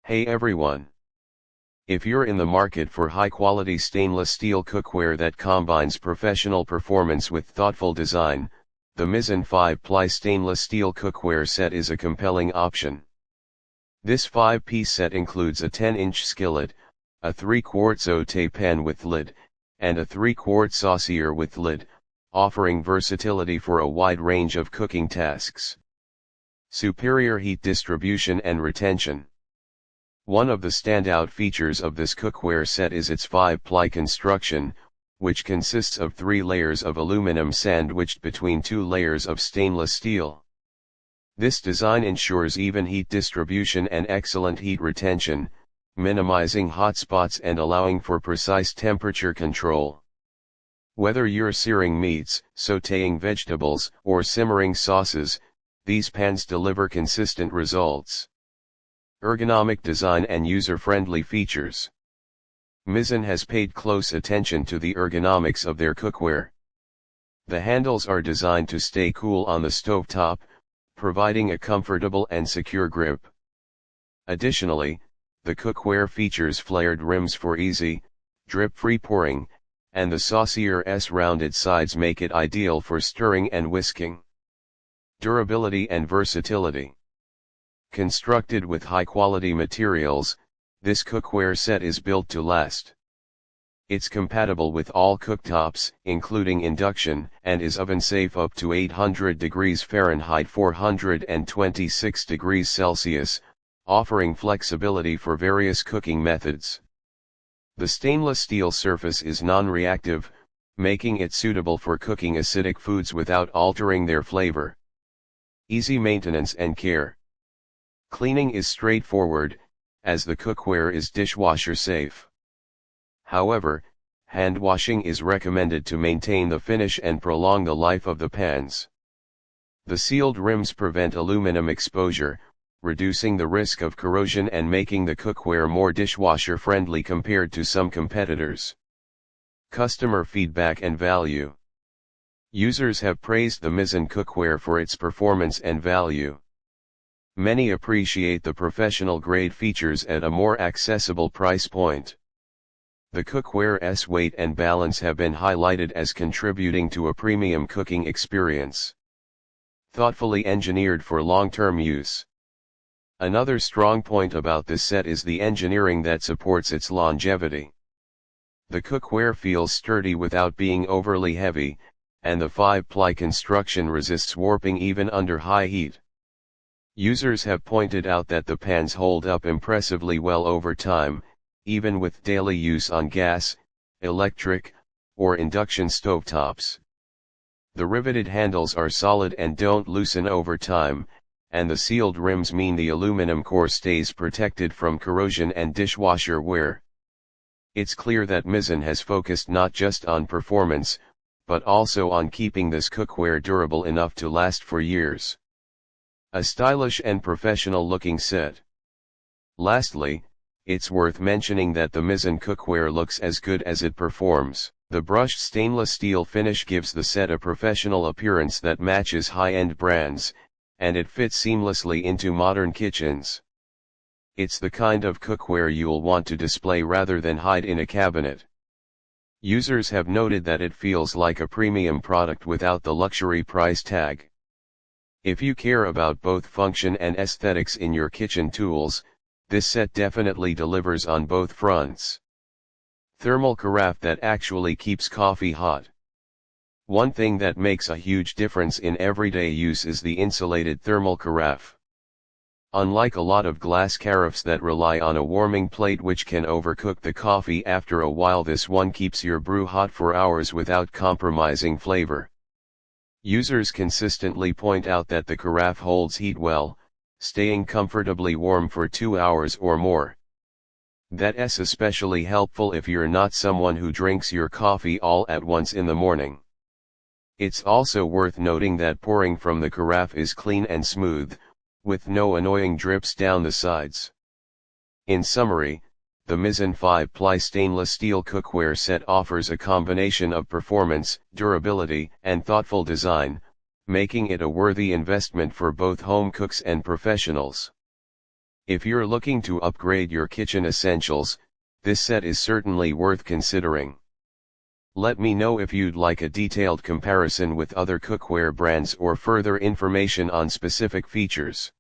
Hey everyone! If you're in the market for high-quality stainless steel cookware that combines professional performance with thoughtful design, the Mizzen 5-ply stainless steel cookware set is a compelling option. This 5-piece set includes a 10-inch skillet, a 3-quart sauté pan with lid, and a 3-quart saucier with lid, offering versatility for a wide range of cooking tasks. Superior heat distribution and retention. One of the standout features of this cookware set is its 5-ply construction, which consists of 3 layers of aluminum sandwiched between 2 layers of stainless steel. This design ensures even heat distribution and excellent heat retention, minimizing hot spots and allowing for precise temperature control. Whether you're searing meats, sautéing vegetables, or simmering sauces, these pans deliver consistent results. Ergonomic design and user-friendly features. Mizzen has paid close attention to the ergonomics of their cookware. The handles are designed to stay cool on the stovetop, providing a comfortable and secure grip. Additionally, the cookware features flared rims for easy, drip-free pouring, and the saucier's rounded sides make it ideal for stirring and whisking. Durability and versatility. Constructed with high-quality materials, this cookware set is built to last. It's compatible with all cooktops, including induction, and is oven-safe up to 800 degrees Fahrenheit 426 degrees Celsius, offering flexibility for various cooking methods. The stainless steel surface is non-reactive, making it suitable for cooking acidic foods without altering their flavor. Easy maintenance and care. Cleaning is straightforward, as the cookware is dishwasher safe. However, hand washing is recommended to maintain the finish and prolong the life of the pans. The sealed rims prevent aluminum exposure, reducing the risk of corrosion and making the cookware more dishwasher friendly compared to some competitors. Customer feedback and value. Users have praised the Mizzen cookware for its performance and value. Many appreciate the professional-grade features at a more accessible price point. The cookware's weight and balance have been highlighted as contributing to a premium cooking experience. Thoughtfully engineered for long-term use. Another strong point about this set is the engineering that supports its longevity. The cookware feels sturdy without being overly heavy, and the 5-ply construction resists warping even under high heat. Users have pointed out that the pans hold up impressively well over time, even with daily use on gas, electric, or induction stovetops. The riveted handles are solid and don't loosen over time, and the sealed rims mean the aluminum core stays protected from corrosion and dishwasher wear. It's clear that Mizzen has focused not just on performance, but also on keeping this cookware durable enough to last for years. A stylish and professional-looking set. Lastly, it's worth mentioning that the Mizzen cookware looks as good as it performs. The brushed stainless steel finish gives the set a professional appearance that matches high-end brands, and it fits seamlessly into modern kitchens. It's the kind of cookware you'll want to display rather than hide in a cabinet. Users have noted that it feels like a premium product without the luxury price tag. If you care about both function and aesthetics in your kitchen tools, this set definitely delivers on both fronts. Thermal carafe that actually keeps coffee hot. One thing that makes a huge difference in everyday use is the insulated thermal carafe. Unlike a lot of glass carafes that rely on a warming plate which can overcook the coffee after a while, this one keeps your brew hot for hours without compromising flavor. Users consistently point out that the carafe holds heat well, staying comfortably warm for 2 hours or more. That's especially helpful if you're not someone who drinks your coffee all at once in the morning. It's also worth noting that pouring from the carafe is clean and smooth, with no annoying drips down the sides. In summary, the Mizzen 5-ply stainless steel cookware set offers a combination of performance, durability, and thoughtful design, making it a worthy investment for both home cooks and professionals. If you're looking to upgrade your kitchen essentials, this set is certainly worth considering. Let me know if you'd like a detailed comparison with other cookware brands or further information on specific features.